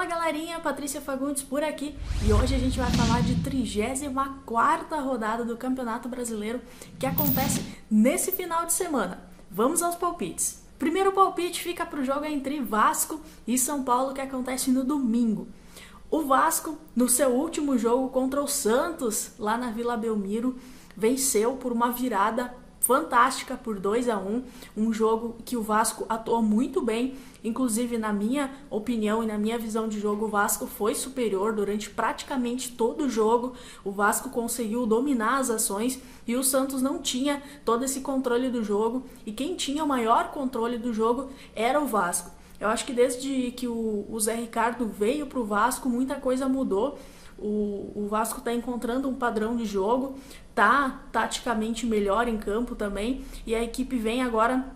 Fala galerinha, Patrícia Fagundes por aqui e hoje a gente vai falar de 34ª rodada do Campeonato Brasileiro que acontece nesse final de semana. Vamos aos palpites. Primeiro palpite fica para o jogo entre Vasco e São Paulo que acontece no domingo. O Vasco, no seu último jogo contra o Santos, lá na Vila Belmiro, venceu por uma virada fantástica por 2-1, um jogo que o Vasco atuou muito bem, inclusive na minha opinião e na minha visão de jogo, o Vasco foi superior durante praticamente todo o jogo, o Vasco conseguiu dominar as ações e o Santos não tinha todo esse controle do jogo, e quem tinha o maior controle do jogo era o Vasco. Eu acho que desde que o Zé Ricardo veio para o Vasco, muita coisa mudou. O Vasco está encontrando um padrão de jogo, tá taticamente melhor em campo também, e a equipe vem agora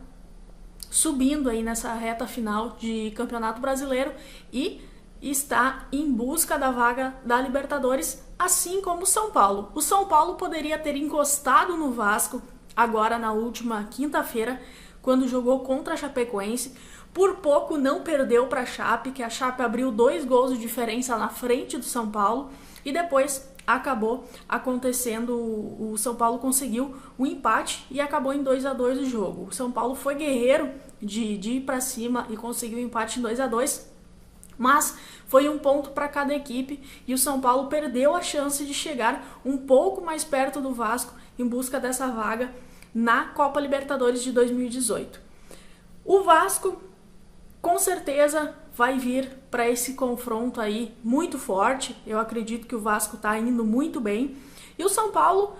subindo aí nessa reta final de Campeonato Brasileiro e está em busca da vaga da Libertadores, assim como o São Paulo. O São Paulo poderia ter encostado no Vasco agora na última quinta-feira, quando jogou contra a Chapecoense. Por pouco não perdeu para a Chape, que a Chape abriu 2 gols de diferença na frente do São Paulo e depois acabou acontecendo, o São Paulo conseguiu o empate e acabou em 2-2 o jogo. O São Paulo foi guerreiro de ir para cima e conseguiu o empate em 2-2, mas foi um ponto para cada equipe e o São Paulo perdeu a chance de chegar um pouco mais perto do Vasco em busca dessa vaga na Copa Libertadores de 2018. O Vasco com certeza vai vir para esse confronto aí muito forte. Eu acredito que o Vasco está indo muito bem. E o São Paulo,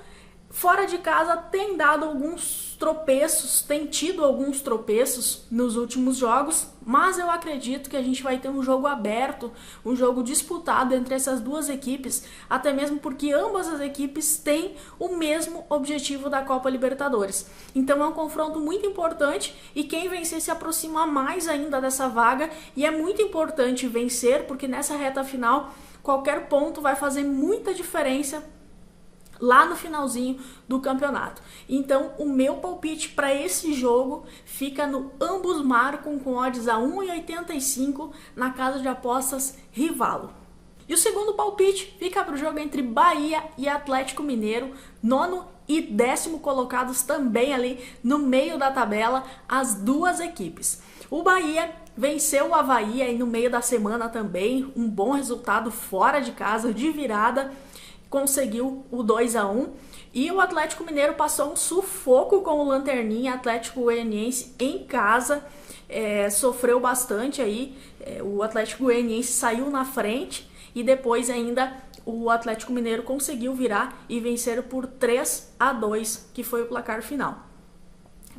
fora de casa, tem dado alguns tropeços, tem tido alguns tropeços nos últimos jogos, mas eu acredito que a gente vai ter um jogo aberto, um jogo disputado entre essas duas equipes, até mesmo porque ambas as equipes têm o mesmo objetivo da Copa Libertadores. Então é um confronto muito importante e quem vencer se aproxima mais ainda dessa vaga, e é muito importante vencer porque nessa reta final qualquer ponto vai fazer muita diferença lá no finalzinho do campeonato. Então o meu palpite para esse jogo fica no ambos marcam com odds a 1,85 na casa de apostas Rivalo. E o segundo palpite fica para o jogo entre Bahia e Atlético Mineiro, 9º e 10º colocados também ali no meio da tabela, as duas equipes. O Bahia venceu o Avaí aí no meio da semana também, um bom resultado fora de casa, de virada, conseguiu o 2-1, e o Atlético Mineiro passou um sufoco com o Lanterninha Atlético Goianiense em casa, sofreu bastante aí, o Atlético Goianiense saiu na frente e depois ainda o Atlético Mineiro conseguiu virar e vencer por 3-2, que foi o placar final.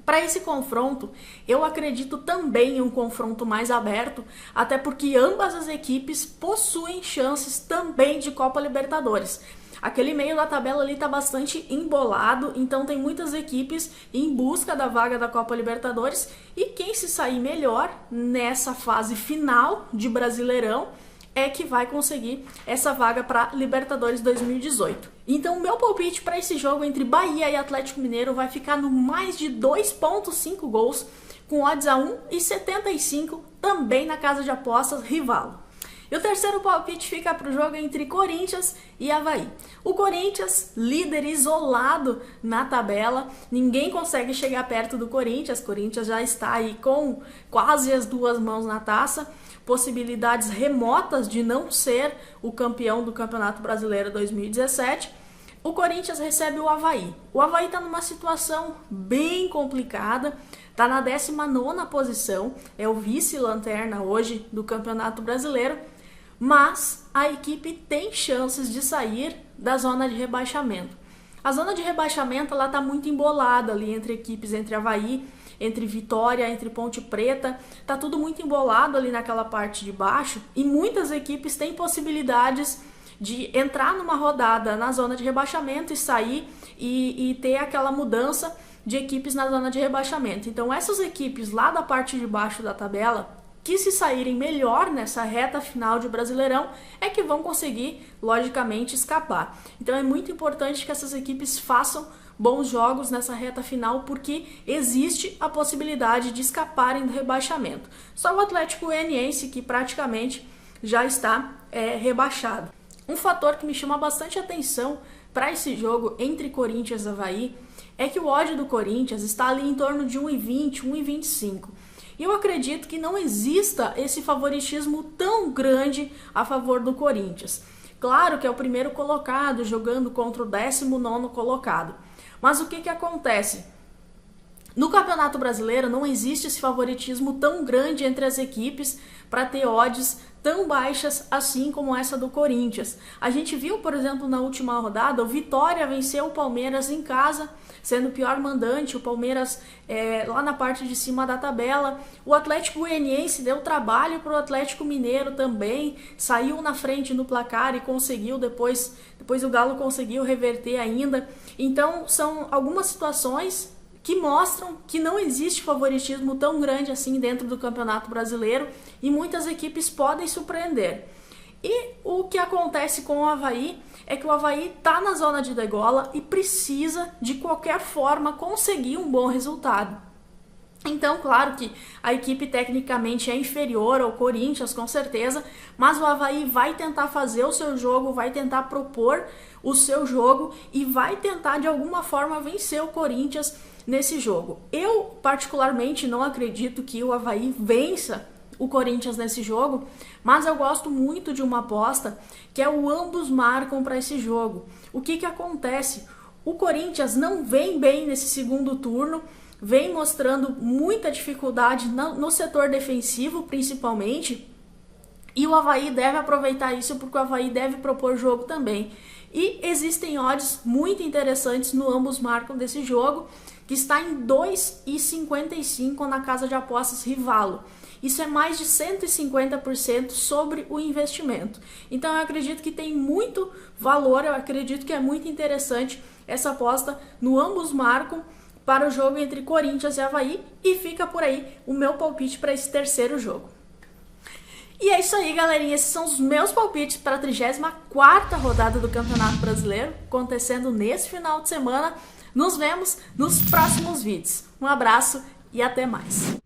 Para esse confronto, eu acredito também em um confronto mais aberto, até porque ambas as equipes possuem chances também de Copa Libertadores. Aquele meio da tabela ali está bastante embolado, então tem muitas equipes em busca da vaga da Copa Libertadores, e quem se sair melhor nessa fase final de Brasileirão é que vai conseguir essa vaga para Libertadores 2018. Então o meu palpite para esse jogo entre Bahia e Atlético Mineiro vai ficar no mais de 2,5 gols, com odds a 1,75 também na casa de apostas Rivalo. E o terceiro palpite fica para o jogo entre Corinthians e Avaí. O Corinthians, líder isolado na tabela, ninguém consegue chegar perto do Corinthians. O Corinthians já está aí com quase as 2 mãos na taça, possibilidades remotas de não ser o campeão do Campeonato Brasileiro 2017. O Corinthians recebe o Avaí. O Avaí está numa situação bem complicada, está na 19ª posição, é o vice-lanterna hoje do Campeonato Brasileiro, mas a equipe tem chances de sair da zona de rebaixamento. A zona de rebaixamento está muito embolada ali entre equipes, entre Avaí, entre Vitória, entre Ponte Preta, tá tudo muito embolado ali naquela parte de baixo, e muitas equipes têm possibilidades de entrar numa rodada na zona de rebaixamento e sair e ter aquela mudança de equipes na zona de rebaixamento. Então essas equipes lá da parte de baixo da tabela, que se saírem melhor nessa reta final de Brasileirão, é que vão conseguir, logicamente, escapar. Então é muito importante que essas equipes façam bons jogos nessa reta final, porque existe a possibilidade de escaparem do rebaixamento. Só o Atlético Goianiense, que praticamente já está rebaixado. Um fator que me chama bastante atenção para esse jogo entre Corinthians e Avaí é que o odd do Corinthians está ali em torno de 1,20, 1,25. E eu acredito que não exista esse favoritismo tão grande a favor do Corinthians. Claro que é o primeiro colocado jogando contra o 19º colocado. Mas o que acontece? No Campeonato Brasileiro não existe esse favoritismo tão grande entre as equipes para ter odds tão baixas assim como essa do Corinthians. A gente viu, por exemplo, na última rodada, o Vitória venceu o Palmeiras em casa, sendo o pior mandante, o Palmeiras lá na parte de cima da tabela. O Atlético Goianiense deu trabalho para o Atlético Mineiro também, saiu na frente no placar e conseguiu depois o Galo conseguiu reverter ainda. Então são algumas situações que mostram que não existe favoritismo tão grande assim dentro do Campeonato Brasileiro e muitas equipes podem surpreender. E o que acontece com o Avaí é que o Avaí está na zona de degola e precisa de qualquer forma conseguir um bom resultado. Então, claro que a equipe tecnicamente é inferior ao Corinthians, com certeza, mas o Avaí vai tentar fazer o seu jogo, vai tentar propor o seu jogo e vai tentar de alguma forma vencer o Corinthians nesse jogo. Eu particularmente não acredito que o Avaí vença o Corinthians nesse jogo, mas eu gosto muito de uma aposta que é o ambos marcam para esse jogo. O que acontece? O Corinthians não vem bem nesse segundo turno, vem mostrando muita dificuldade no setor defensivo principalmente, e o Avaí deve aproveitar isso porque o Avaí deve propor jogo também. E existem odds muito interessantes no ambos marcam desse jogo, que está em 2,55 na casa de apostas Rivalo. Isso é mais de 150% sobre o investimento. Então eu acredito que tem muito valor, eu acredito que é muito interessante essa aposta no ambos marcam para o jogo entre Corinthians e Avaí, e fica por aí o meu palpite para esse terceiro jogo. E é isso aí, galerinha. Esses são os meus palpites para a 34ª rodada do Campeonato Brasileiro, acontecendo nesse final de semana. Nos vemos nos próximos vídeos. Um abraço e até mais.